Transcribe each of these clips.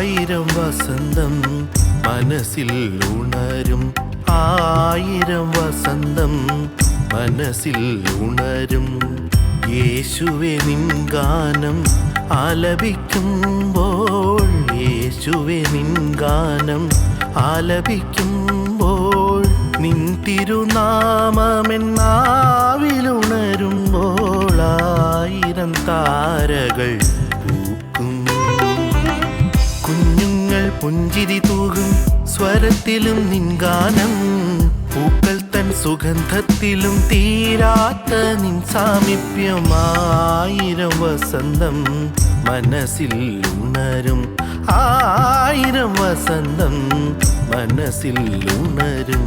ആയിരം വസന്തം മനസ്സിൽ ഉണരും, ആയിരം വസന്തം മനസ്സിൽ ഉണരും. യേശുവേ നിൻ ഗാനം ആലപിക്കുമ്പോൾ, യേശുവേ നിൻ ഗാനം ആലപിക്കുമ്പോൾ, നിൻ തിരുനാമമെന്നാവിലുണരുമ്പോൾ ആയിരം താരകൾ പൂക്കും. കുഞ്ഞുങ്ങൾ പുഞ്ചിരി തൂകും സ്വരത്തിലും നിൻ ഗാനം, പൂക്കൾ തൻ സുഗന്ധത്തിലും തീരാത്ത നിൻ സാമീപ്യം. ആയിരം വസന്തം മനസ്സിൽ ഉണരും, ആയിരം വസന്തം മനസ്സിൽ ഉണരും.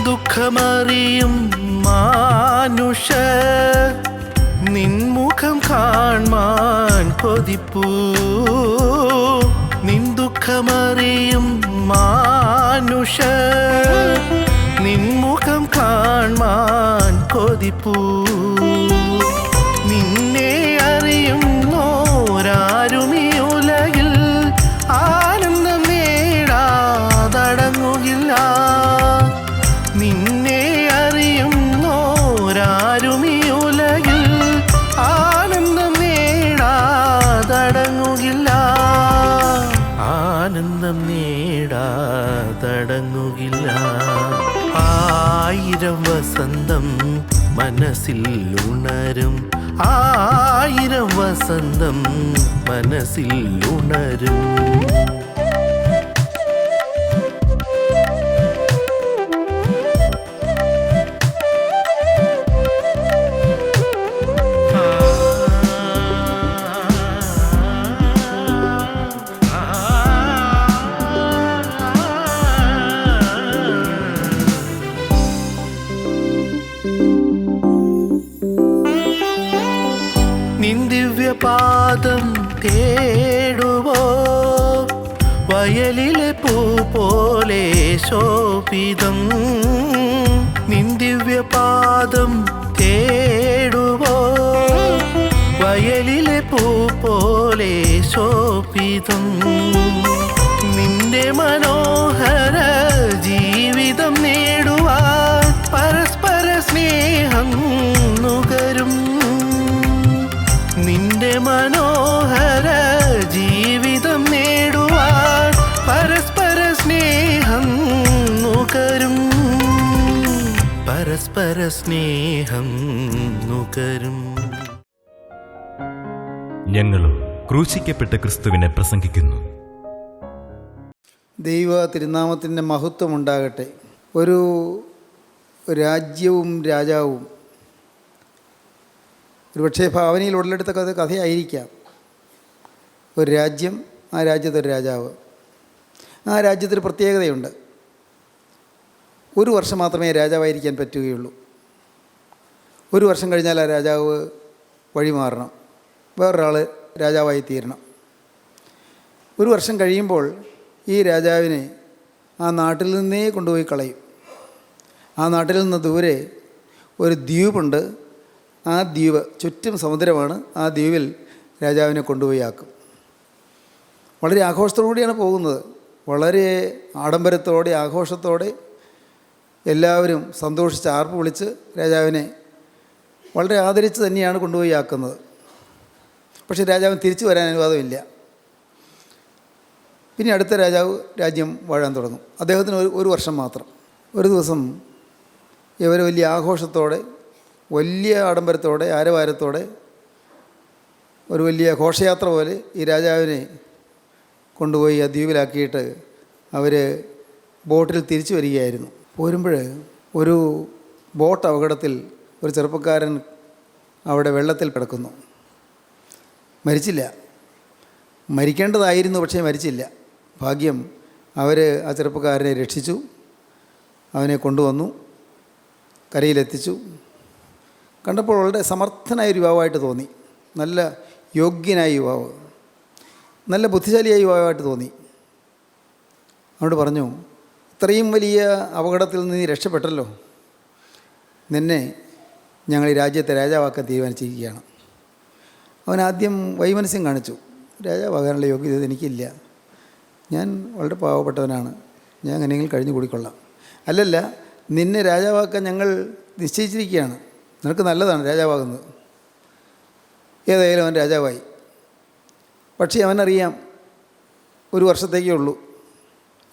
ദുഃഖമറിയും മാനുഷർ നിൻമുഖം കാൺമാൻ കൊതിപ്പൂ. നിൻ ദുഃഖമറിയും മാനുഷർ നിൻമുഖം കാൺമാൻ കൊതിപ്പൂ. നിന്നെ അറിയുന്നോരാരും ഈ ഉലകിൽ ആനന്ദം നേടാതടങ്ങുകില്ല. നിന്നെ അറിയുന്നോരാരും ഈ ഉലകിൽ ആനന്ദം നേടാതടങ്ങുകില്ല, ആനന്ദം നേടാതടങ്ങുകില്ല. ആയിരം വസന്തം മനസ്സിൽ ഉണരും, ആയിരം വസന്തം മനസ്സിൽ ഉണരും. നിൻ ദിവ്യപാദം തേടുവോ വയലിലെ പൂ പോലെ ശോഭിതം. നിൻ ദിവ്യപാദം തേടുവോ വയലിലെ പൂ പോലെ ശോഭിതം. നിന്റെ മനോഹര ജീവിതം നേടുവാൻ പരസ്പര സ്നേഹം നുകരും. നിന്റെ മനോഹര ജീവിതം നേടുവാൻ പരസ്പര സ്നേഹം നുകരും, പരസ്പര സ്നേഹം നുകരും. ഞങ്ങളും ക്രൂശിക്കപ്പെട്ട ക്രിസ്തുവിനെ പ്രസംഗിക്കുന്നു. ദൈവ തിരുനാമത്തിൻ്റെ മഹത്വം ഉണ്ടാകട്ടെ. ഒരു രാജ്യവും രാജാവും, ഒരുപക്ഷേ ഭാവനയിൽ ഉടലെടുത്ത കഥയായിരിക്കാം. ഒരു രാജ്യം, ആ രാജ്യത്തൊരു രാജാവ്. ആ രാജ്യത്തിന് പ്രത്യേകതയുണ്ട്. ഒരു വർഷം മാത്രമേ രാജാവായിരിക്കാൻ പറ്റുകയുള്ളൂ. ഒരു വർഷം കഴിഞ്ഞാൽ ആ രാജാവ് വഴിമാറണം, വേറൊരാൾ രാജാവായി തീരണം. ഒരു വർഷം കഴിയുമ്പോൾ ഈ രാജാവിനെ ആ നാട്ടിൽ നിന്നേ കൊണ്ടുപോയി കളയും. ആ നാട്ടിൽ നിന്ന് ദൂരെ ഒരു ദ്വീപുണ്ട്. ആ ദ്വീപ് ചുറ്റും സമുദ്രമാണ്. ആ ദ്വീപിൽ രാജാവിനെ കൊണ്ടുപോയി ആക്കും. വളരെ ആഘോഷത്തോടു കൂടിയാണ് പോകുന്നത്. വളരെ ആഡംബരത്തോടെ ആഘോഷത്തോടെ എല്ലാവരും സന്തോഷിച്ച് ആർപ്പ് വിളിച്ച് രാജാവിനെ വളരെ ആദരിച്ച് തന്നെയാണ് കൊണ്ടുപോയി ആക്കുന്നത്. പക്ഷേ രാജാവിന് തിരിച്ചു വരാൻ അനുവാദമില്ല. പിന്നെ അടുത്ത രാജാവ് രാജ്യം വാഴാൻ തുടങ്ങും. അദ്ദേഹത്തിന് ഒരു വർഷം മാത്രം. ഒരു ദിവസം ഇവർ വലിയ ആഘോഷത്തോടെ, വലിയ ആഡംബരത്തോടെ, ആരവാരത്തോടെ, ഒരു വലിയ ഘോഷയാത്ര പോലെ ഈ രാജാവിനെ കൊണ്ടുപോയി ആ ദ്വീപിലാക്കിയിട്ട് അവർ ബോട്ടിൽ തിരിച്ചു വരികയായിരുന്നു. പോരുമ്പോൾ ഒരു ബോട്ട് അപകടത്തിൽ ഒരു ചെറുപ്പക്കാരൻ അവിടെ വെള്ളത്തിൽ കിടക്കുന്നു. മരിച്ചില്ല. മരിക്കേണ്ടതായിരുന്നു, പക്ഷേ മരിച്ചില്ല. ഭാഗ്യം, അവർ ആ ചെറുപ്പക്കാരനെ രക്ഷിച്ചു. അവനെ കൊണ്ടുവന്നു, കരയിലെത്തിച്ചു. കണ്ടപ്പോൾ വളരെ സമർത്ഥനായ ഒരു യുവാവായിട്ട് തോന്നി. നല്ല യോഗ്യനായ യുവാവ്, നല്ല ബുദ്ധിശാലിയായ യുവാവായിട്ട് തോന്നി. അവനോട് പറഞ്ഞു, ഇത്രയും വലിയ അപകടത്തിൽ നിന്ന് നീ രക്ഷപ്പെട്ടല്ലോ, നിന്നെ ഞങ്ങൾ ഈ രാജ്യത്തെ രാജാവാക്കാൻ തീരുമാനിച്ചിരിക്കുകയാണ്. അവൻ ആദ്യം വൈമനസ്യം കാണിച്ചു. രാജാവാകാനുള്ള യോഗ്യത എനിക്കില്ല, ഞാൻ വളരെ പാവപ്പെട്ടവനാണ്, ഞാൻ എങ്ങനെയെങ്കിലും കഴിഞ്ഞു കൂടിക്കൊള്ളാം. അല്ലല്ല, നിന്നെ രാജാവാക്കാൻ ഞങ്ങൾ നിശ്ചയിച്ചിരിക്കുകയാണ്, നിനക്ക് നല്ലതാണ് രാജാവാകുന്നത്. ഏതായാലും അവൻ രാജാവായി. പക്ഷേ അവനറിയാം, ഒരു വർഷത്തേക്കേ ഉള്ളൂ.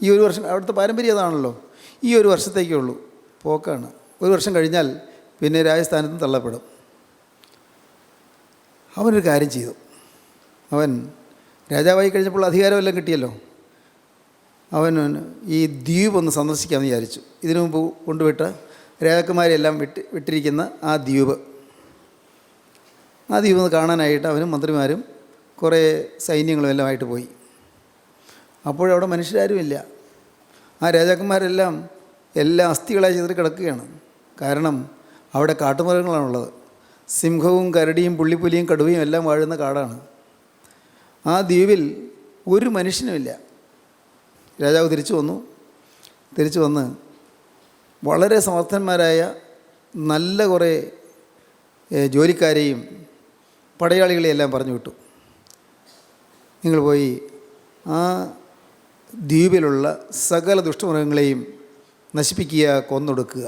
ഈ ഒരു വർഷം, അവിടുത്തെ പാരമ്പര്യം അതാണല്ലോ, ഈ ഒരു വർഷത്തേക്കേ ഉള്ളൂ, പോക്കാണ്. ഒരു വർഷം കഴിഞ്ഞാൽ പിന്നെ രാജസ്ഥാനത്ത് നിന്ന് തള്ളപ്പെടും. അവനൊരു കാര്യം ചെയ്തു. അവൻ രാജാവായി കഴിഞ്ഞപ്പോൾ അധികാരമെല്ലാം കിട്ടിയല്ലോ, അവൻ ഈ ദ്വീപ് ഒന്ന് സന്ദർശിക്കാമെന്ന് വിചാരിച്ചു. ഇതിനു മുമ്പ് കൊണ്ടുവിട്ട രാജാക്കന്മാരെല്ലാം വിട്ടിരിക്കുന്ന ആ ദ്വീപ് ഒന്ന് കാണാനായിട്ട് അവനും മന്ത്രിമാരും കുറേ സൈന്യങ്ങളും എല്ലാമായിട്ട് പോയി. അപ്പോഴവിടെ മനുഷ്യരാരുമില്ല. ആ രാജാക്കന്മാരെല്ലാം എല്ലാം അസ്ഥികളായി ചിതറി കിടക്കുകയാണ്. കാരണം അവിടെ കാട്ടുമൃഗങ്ങളാണുള്ളത്. സിംഹവും കരടിയും പുള്ളിപ്പുലിയും കടുവയും എല്ലാം വാഴുന്ന കാടാണ്. ആ ദ്വീപിൽ ഒരു മനുഷ്യനുമില്ല. രാജാവ് തിരിച്ചു വന്ന് വളരെ സമർത്ഥന്മാരായ നല്ല കുറേ ജോലിക്കാരെയും പടയാളികളെയും എല്ലാം പറഞ്ഞു വിട്ടു. നിങ്ങൾ പോയി ആ ദ്വീപിലുള്ള സകല ദുഷ്ടമൃഗങ്ങളെയും നശിപ്പിക്കുക, കൊന്നൊടുക്കുക.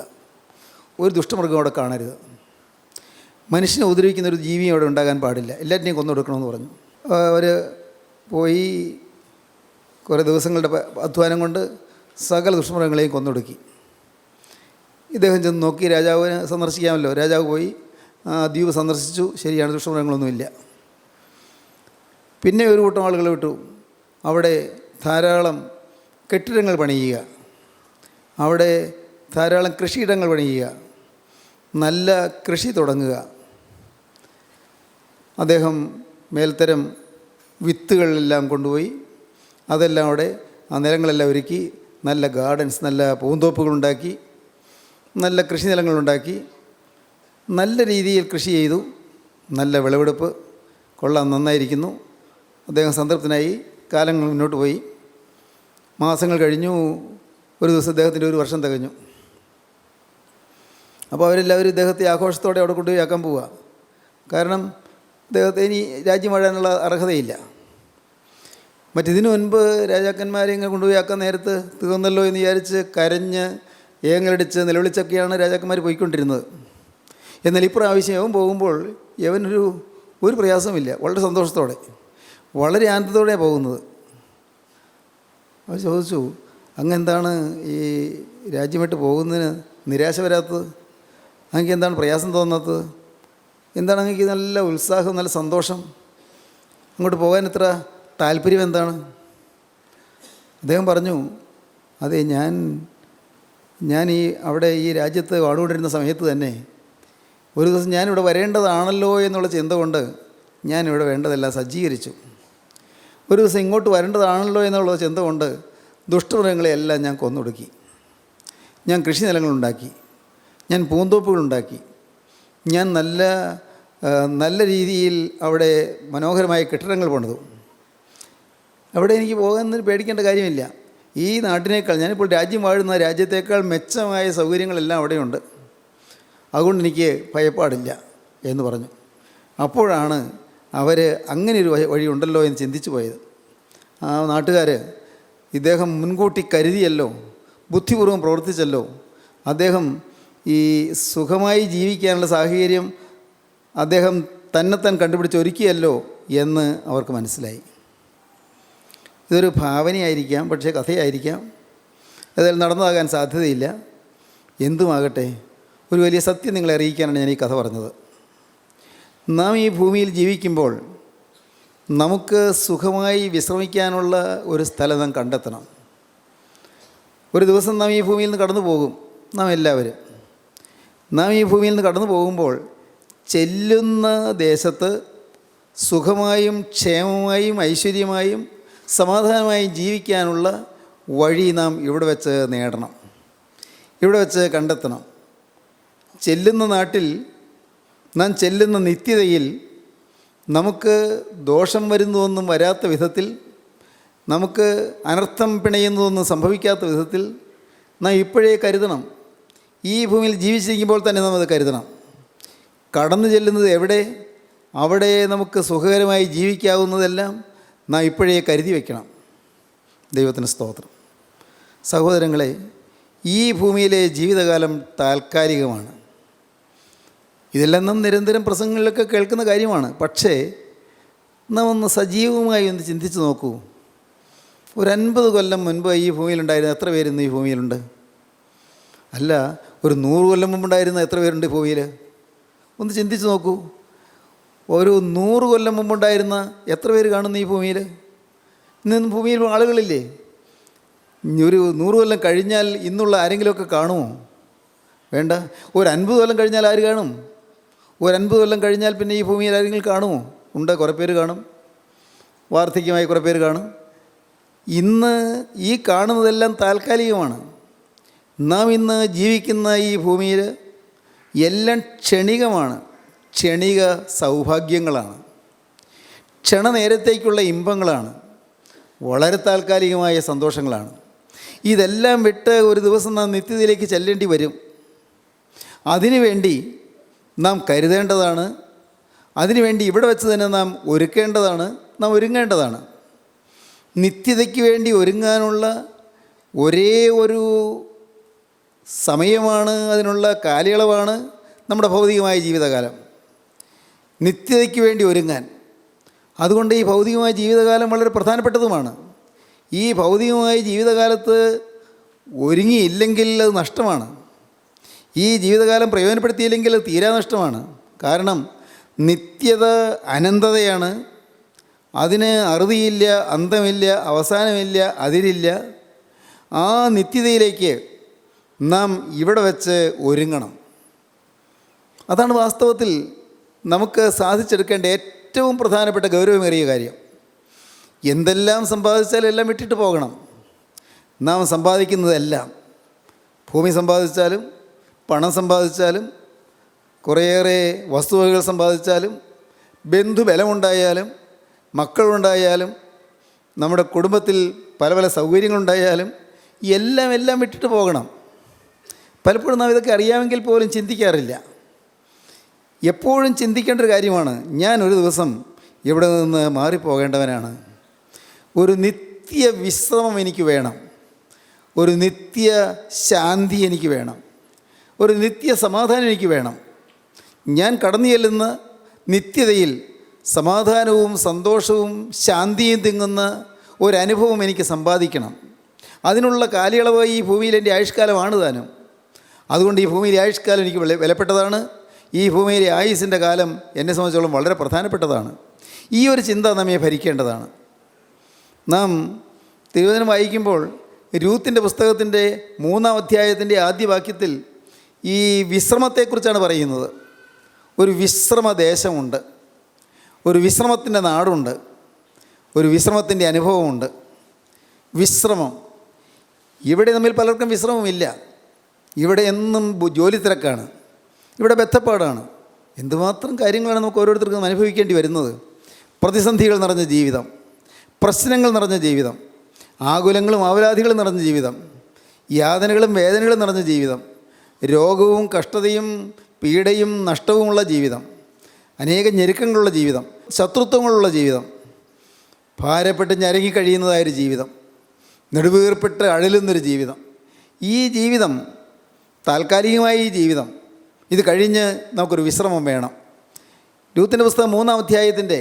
ഒരു ദുഷ്ടമൃഗം അവിടെ കാണരുത്. മനുഷ്യനെ ഉപദ്രവിക്കുന്ന ഒരു ജീവിയും അവിടെ ഉണ്ടാകാൻ പാടില്ല, എല്ലാറ്റിനെയും കൊന്നൊടുക്കണമെന്ന് പറഞ്ഞു. അവർ പോയി കുറേ ദിവസങ്ങളുടെ അധ്വാനം കൊണ്ട് സകല ദുഷ്ടമൃഗങ്ങളെയും കൊന്നൊടുക്കി. ഇദ്ദേഹം ചെന്ന് നോക്കി, രാജാവിനെ സന്ദർശിക്കാമല്ലോ. രാജാവ് പോയി ആ ദ്വീപ് സന്ദർശിച്ചു. ശരിയാണ്, ദുഷ്ടമൃഗങ്ങളൊന്നുമില്ല. പിന്നെ ഒരു കൂട്ടം ആളുകൾ വിട്ടു. അവിടെ ധാരാളം കെട്ടിടങ്ങൾ പണിയുക, അവിടെ ധാരാളം കൃഷിയിടങ്ങൾ പണിയുക, നല്ല കൃഷി തുടങ്ങുക. അദ്ദേഹം മേൽത്തരം വിത്തുകളെല്ലാം കൊണ്ടുപോയി അതെല്ലാം അവിടെ ആ നിലങ്ങളെല്ലാം ഒരുക്കി നല്ല ഗാർഡൻസ്, നല്ല പൂന്തോപ്പുകളുണ്ടാക്കി, നല്ല കൃഷി നിലങ്ങളുണ്ടാക്കി, നല്ല രീതിയിൽ കൃഷി ചെയ്തു. നല്ല വിളവെടുപ്പ്, കൊള്ളാം, നന്നായിരിക്കുന്നു. അദ്ദേഹം സംതൃപ്തനായി. കാലങ്ങൾ മുന്നോട്ട് പോയി. മാസങ്ങൾ കഴിഞ്ഞു. ഒരു ദിവസം ഇദ്ദേഹത്തിൻ്റെ ഒരു വർഷം തികഞ്ഞു. അപ്പോൾ അവരെല്ലാവരും ഇദ്ദേഹത്തെ ആഘോഷത്തോടെ അവിടെ കൊണ്ടുപോയി ആക്കാൻ പോവുക. കാരണം ഇദ്ദേഹത്തെ ഇനി രാജ്യം വാഴാനുള്ള അർഹതയില്ല. മറ്റിതിനു മുൻപ് രാജാക്കന്മാരെ ഇങ്ങനെ കൊണ്ടുപോയി ആക്കാൻ നേരത്ത് തീർന്നല്ലോ എന്ന് വിചാരിച്ച് കരഞ്ഞ് ഏങ്ങലടിച്ച് നിലവിളിച്ചൊക്കെയാണ് രാജാക്കന്മാർ പോയിക്കൊണ്ടിരുന്നത്. എന്നാൽ ഇപ്രാവശ്യം യവൻ പോകുമ്പോൾ ഒരു പ്രയാസമില്ല, വളരെ സന്തോഷത്തോടെ, വളരെ ആനന്ദത്തോടെയാണ് പോകുന്നത്. അവർ ചോദിച്ചു, അങ്ങെന്താണ് ഈ രാജ്യം വിട്ട് പോകുന്നതിന് നിരാശ വരാത്തത്? അങ്ങക്ക് എന്താണ് പ്രയാസം തോന്നാത്തത്? എന്താണ് അങ്ങക്ക് നല്ല ഉത്സാഹം, നല്ല സന്തോഷം? അങ്ങോട്ട് പോകാൻ എത്ര താല്പര്യം എന്താണ്? അദ്ദേഹം പറഞ്ഞു, അതെ, ഞാൻ അവിടെ ഈ രാജ്യത്ത് വാടുകൊണ്ടിരുന്ന സമയത്ത് തന്നെ ഒരു ദിവസം ഞാനിവിടെ വരേണ്ടതാണല്ലോ എന്നുള്ള ചിന്ത കൊണ്ട് ഞാനിവിടെ വേണ്ടതെല്ലാം സജ്ജീകരിച്ചു. ഒരു ദിവസം ഇങ്ങോട്ട് വരേണ്ടതാണല്ലോ എന്നുള്ള ചിന്ത കൊണ്ട് ദുഷ്ടമൃഗങ്ങളെയെല്ലാം ഞാൻ കൊന്നൊടുക്കി. ഞാൻ കൃഷി നിലങ്ങളുണ്ടാക്കി, ഞാൻ പൂന്തോപ്പുകളുണ്ടാക്കി, ഞാൻ നല്ല രീതിയിൽ അവിടെ മനോഹരമായ കെട്ടിടങ്ങൾ പണിതു. അവിടെ എനിക്ക് പോകാൻ പേടിക്കേണ്ട കാര്യമില്ല. ഈ നാട്ടിനേക്കാൾ, ഞാനിപ്പോൾ രാജ്യം വാഴുന്ന രാജ്യത്തേക്കാൾ മെച്ചമായ സൗകര്യങ്ങളെല്ലാം അവിടെയുണ്ട്. അതുകൊണ്ട് എനിക്ക് ഭയപ്പാടില്ല എന്ന് പറഞ്ഞു. അപ്പോഴാണ് അവർ അങ്ങനെ ഒരു വഴിയുണ്ടല്ലോ എന്ന് ചിന്തിച്ചു പോയത്. ആ നാട്ടുകാർ, ഇദ്ദേഹം മുൻകൂട്ടി കരുതിയല്ലോ, ബുദ്ധിപൂർവ്വം പ്രവർത്തിച്ചല്ലോ, അദ്ദേഹം ഈ സുഖമായി ജീവിക്കാനുള്ള സാഹചര്യം അദ്ദേഹം തന്നെത്താൻ കണ്ടുപിടിച്ചൊരുക്കിയല്ലോ എന്ന് അവർക്ക് മനസ്സിലായി. ഇതൊരു ഭാവനയായിരിക്കാം, പക്ഷേ കഥയായിരിക്കാം, അതിൽ നടന്നതാകാൻ സാധ്യതയില്ല. എന്തുമാകട്ടെ, ഒരു വലിയ സത്യം നിങ്ങളെ അറിയിക്കാനാണ് ഞാൻ ഈ കഥ പറഞ്ഞത്. നാം ഈ ഭൂമിയിൽ ജീവിക്കുമ്പോൾ നമുക്ക് സുഖമായി വിശ്രമിക്കാനുള്ള ഒരു സ്ഥലം നാം കണ്ടെത്തണം. ഒരു ദിവസം നാം ഈ ഭൂമിയിൽ നിന്ന് കടന്നു പോകും. നാം ഈ ഭൂമിയിൽ നിന്ന് കടന്നു പോകുമ്പോൾ ചെല്ലുന്ന ദേശത്ത് സുഖമായും ക്ഷേമമായും ഐശ്വര്യമായും സമാധാനമായും ജീവിക്കാനുള്ള വഴി നാം ഇവിടെ വെച്ച് നേടണം, ഇവിടെ വെച്ച് കണ്ടെത്തണം. ചെല്ലുന്ന നാട്ടിൽ നാം ചെല്ലുന്ന നിത്യതയിൽ നമുക്ക് ദോഷം വരുന്നതൊന്നും വരാത്ത വിധത്തിൽ, നമുക്ക് അനർത്ഥം പിണയുന്നതൊന്നും സംഭവിക്കാത്ത വിധത്തിൽ നാം ഇപ്പോഴേ കരുതണം. ഈ ഭൂമിയിൽ ജീവിച്ചിരിക്കുമ്പോൾ തന്നെ നാം അത് കരുതണം. കടന്നു ചെല്ലുന്നത് എവിടെ, അവിടെ നമുക്ക് സുഖകരമായി ജീവിക്കാവുന്നതെല്ലാം നാം ഇപ്പോഴേ കരുതി വയ്ക്കണം. ദൈവത്തിന് സ്തോത്രം. സഹോദരങ്ങളെ, ഈ ഭൂമിയിലെ ജീവിതകാലം താൽക്കാലികമാണ്. ഇതെല്ലാം നാം നിരന്തരം പ്രസംഗങ്ങളിലൊക്കെ കേൾക്കുന്ന കാര്യമാണ്. പക്ഷേ നാം ഒന്ന് സജീവമായി ഒന്ന് ചിന്തിച്ച് നോക്കൂ. ഒരു 50 കൊല്ലം മുൻപ് ഈ ഭൂമിയിലുണ്ടായിരുന്ന എത്ര പേരിന്ന് ഈ ഭൂമിയിലുണ്ട്? അല്ല, ഒരു 100 കൊല്ലം മുമ്പുണ്ടായിരുന്ന എത്ര പേരുണ്ട് ഈ ഭൂമിയിൽ? ഒന്ന് ചിന്തിച്ച് നോക്കൂ. ഒരു 100 കൊല്ലം മുമ്പുണ്ടായിരുന്ന എത്ര പേര് കാണുന്നു ഈ ഭൂമിയിൽ? ഇന്ന് ഭൂമിയിൽ ആളുകളില്ലേ? ഒരു 100 കൊല്ലം കഴിഞ്ഞാൽ ഇന്നുള്ള ആരെങ്കിലുമൊക്കെ കാണുമോ? വേണ്ട. ഒരു 50 കൊല്ലം കഴിഞ്ഞാൽ ആര് കാണും? ഒരു 50 കൊല്ലം കഴിഞ്ഞാൽ പിന്നെ ഈ ഭൂമിയിൽ ആരെങ്കിലും കാണുമോ? ഉണ്ട്, കുറേ പേര് കാണും. വാർദ്ധക്യമായി കുറേ പേര് കാണും. ഇന്ന് ഈ കാണുന്നതെല്ലാം താൽക്കാലികമാണ്. നാം ഇന്ന് ജീവിക്കുന്ന ഈ ഭൂമിയിൽ എല്ലാം ക്ഷണികമാണ്. ക്ഷണിക സൗഭാഗ്യങ്ങളാണ്, ക്ഷണനേരത്തേക്കുള്ള ഇമ്പങ്ങളാണ്, വളരെ താൽക്കാലികമായ സന്തോഷങ്ങളാണ്. ഇതെല്ലാം വിട്ട് ഒരു ദിവസം നാം നിത്യതയിലേക്ക് ചെല്ലേണ്ടി വരും. അതിനുവേണ്ടി നാം കരുതേണ്ടതാണ്. അതിനുവേണ്ടി ഇവിടെ വെച്ച് തന്നെ നാം ഒരുക്കേണ്ടതാണ്, നാം ഒരുങ്ങേണ്ടതാണ്. നിത്യതയ്ക്ക് വേണ്ടി ഒരുങ്ങാനുള്ള ഒരേ ഒരു സമയമാണ്, അതിനുള്ള കാലയളവാണ് നമ്മുടെ ഭൗതികമായ ജീവിതകാലം. നിത്യതയ്ക്ക് വേണ്ടി ഒരുങ്ങാൻ. അതുകൊണ്ട് ഈ ഭൗതികമായ ജീവിതകാലം വളരെ പ്രധാനപ്പെട്ടതുമാണ്. ഈ ഭൗതികമായ ജീവിതകാലത്ത് ഒരുങ്ങിയില്ലെങ്കിൽ അത് നഷ്ടമാണ്. ഈ ജീവിതകാലം പ്രയോജനപ്പെടുത്തിയില്ലെങ്കിൽ അത് തീരാ നഷ്ടമാണ്. കാരണം നിത്യത അനന്തതയാണ്. അതിന് അറുതിയില്ല, അന്തമില്ല, അവസാനമില്ല, അതിരില്ല. ആ നിത്യതയിലേക്ക് നാം ഇവിടെ വെച്ച് ഒരുങ്ങണം. അതാണ് വാസ്തവത്തിൽ നമുക്ക് സാധിച്ചെടുക്കേണ്ട ഏറ്റവും പ്രധാനപ്പെട്ട ഗൗരവമേറിയ കാര്യം. എന്തെല്ലാം സമ്പാദിച്ചാലും എല്ലാം വിട്ടിട്ട് പോകണം. നാം സമ്പാദിക്കുന്നതെല്ലാം, ഭൂമി സമ്പാദിച്ചാലും പണം സമ്പാദിച്ചാലും കുറേയേറെ വസ്തുവകകൾ സമ്പാദിച്ചാലും ബന്ധുബലമുണ്ടായാലും മക്കളുണ്ടായാലും നമ്മുടെ കുടുംബത്തിൽ പല പല സൗകര്യങ്ങളുണ്ടായാലും എല്ലാം വിട്ടിട്ട് പോകണം. പലപ്പോഴും നാം ഇതൊക്കെ അറിയാമെങ്കിൽ പോലും ചിന്തിക്കാറില്ല. എപ്പോഴും ചിന്തിക്കേണ്ട ഒരു കാര്യമാണ്, ഞാൻ ഒരു ദിവസം ഇവിടെ നിന്ന് മാറിപ്പോകേണ്ടവനാണ്. ഒരു നിത്യ വിശ്രമം എനിക്ക് വേണം. ഒരു നിത്യ ശാന്തി എനിക്ക് വേണം. ഒരു നിത്യ സമാധാനം എനിക്ക് വേണം. ഞാൻ കടന്നു ചെല്ലുന്ന നിത്യതയിൽ സമാധാനവും സന്തോഷവും ശാന്തിയും തിങ്ങുന്ന ഒരനുഭവം എനിക്ക് സമ്പാദിക്കണം. അതിനുള്ള കാലയളവ് ഈ ഭൂമിയിൽ എൻ്റെ ആയുഷ്കാലമാണ് താനും. അതുകൊണ്ട് ഈ ഭൂമിയിലെ ആയുഷ്കാലം എനിക്ക് വിലപ്പെട്ടതാണ്. ഈ ഭൂമിയിലെ ആയുസിൻ്റെ കാലം എന്നെ സംബന്ധിച്ചോളം വളരെ പ്രധാനപ്പെട്ടതാണ്. ഈ ഒരു ചിന്ത നമ്മെ ഭരിക്കേണ്ടതാണ്. നാം തിരുവചനം വായിക്കുമ്പോൾ രൂത്തിൻ്റെ പുസ്തകത്തിൻ്റെ 3-ാം അധ്യായത്തിൻ്റെ ആദ്യ വാക്യത്തിൽ ഈ വിശ്രമത്തെക്കുറിച്ചാണ് പറയുന്നത്. ഒരു വിശ്രമദേശമുണ്ട്, ഒരു വിശ്രമത്തിൻ്റെ നാടുണ്ട്, ഒരു വിശ്രമത്തിൻ്റെ അനുഭവമുണ്ട്. വിശ്രമം. ഇവിടെ നമ്മിൽ പലർക്കും വിശ്രമമില്ല. ഇവിടെ എന്നും ജോലി തിരക്കാണ്, ഇവിടെ ബദ്ധപ്പാടാണ്. എന്തുമാത്രം കാര്യങ്ങളാണ് നമുക്ക് ഓരോരുത്തർക്കും അനുഭവിക്കേണ്ടി വരുന്നത്. പ്രതിസന്ധികൾ നിറഞ്ഞ ജീവിതം, പ്രശ്നങ്ങൾ നിറഞ്ഞ ജീവിതം, ആകുലങ്ങളും ആവലാധികളും നിറഞ്ഞ ജീവിതം, യാതനകളും വേദനകളും നിറഞ്ഞ ജീവിതം, രോഗവും കഷ്ടതയും പീഡയും നഷ്ടവുമുള്ള ജീവിതം, അനേകം ഞെരുക്കങ്ങളുള്ള ജീവിതം, ശത്രുത്വങ്ങളുള്ള ജീവിതം, ഭാരപ്പെട്ട് ഞരങ്ങിക്കഴിയുന്നതായൊരു ജീവിതം, നെടുവീർപ്പെട്ട് അഴലുന്നൊരു ജീവിതം. ഈ ജീവിതം താൽക്കാലികമായ ഈ ജീവിതം, ഇത് കഴിഞ്ഞ് നമുക്കൊരു വിശ്രമം വേണം. രൂത്തിൻ്റെ പുസ്തകം 3-ാം അധ്യായത്തിൻ്റെ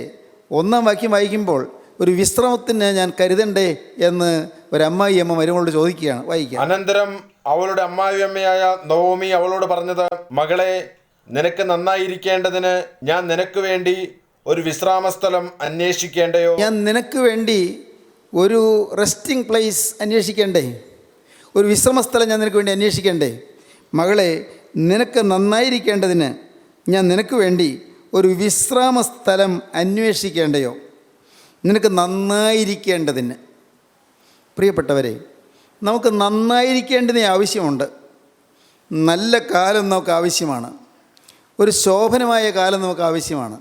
1-ാം വാക്യം വായിക്കുമ്പോൾ ഒരു വിശ്രമത്തിന് ഞാൻ കരുതണ്ടേ എന്ന് ഒരമ്മായിയമ്മ മരുമകളോട് ചോദിക്കുകയാണ്. വായിക്കുക. അനന്തരം അവളുടെ അമ്മായിയമ്മയായ നവോമി അവളോട് പറഞ്ഞത്, മകളെ, നിനക്ക് നന്നായിരിക്കേണ്ടതിന് ഞാൻ നിനക്ക് വേണ്ടി ഒരു വിശ്രാമസ്ഥലം അന്വേഷിക്കേണ്ടയോ? ഞാൻ നിനക്ക് വേണ്ടി ഒരു റെസ്റ്റിംഗ് പ്ലേസ് അന്വേഷിക്കേണ്ടേ? ഒരു വിശ്രമസ്ഥലം ഞാൻ നിനക്ക് വേണ്ടി അന്വേഷിക്കേണ്ടേ? മകളെ, നിനക്ക് നന്നായിരിക്കേണ്ടതിന് ഞാൻ നിനക്ക് വേണ്ടി ഒരു വിശ്രാമസ്ഥലം അന്വേഷിക്കേണ്ടയോ? നിനക്ക് നന്നായിരിക്കേണ്ടതിന്. പ്രിയപ്പെട്ടവരെ, നമുക്ക് നന്നായിരിക്കേണ്ടതിന് ആവശ്യമുണ്ട്. നല്ല കാലം നമുക്ക് ആവശ്യമാണ്. ഒരു ശോഭനമായ കാലം നമുക്ക് ആവശ്യമാണ്.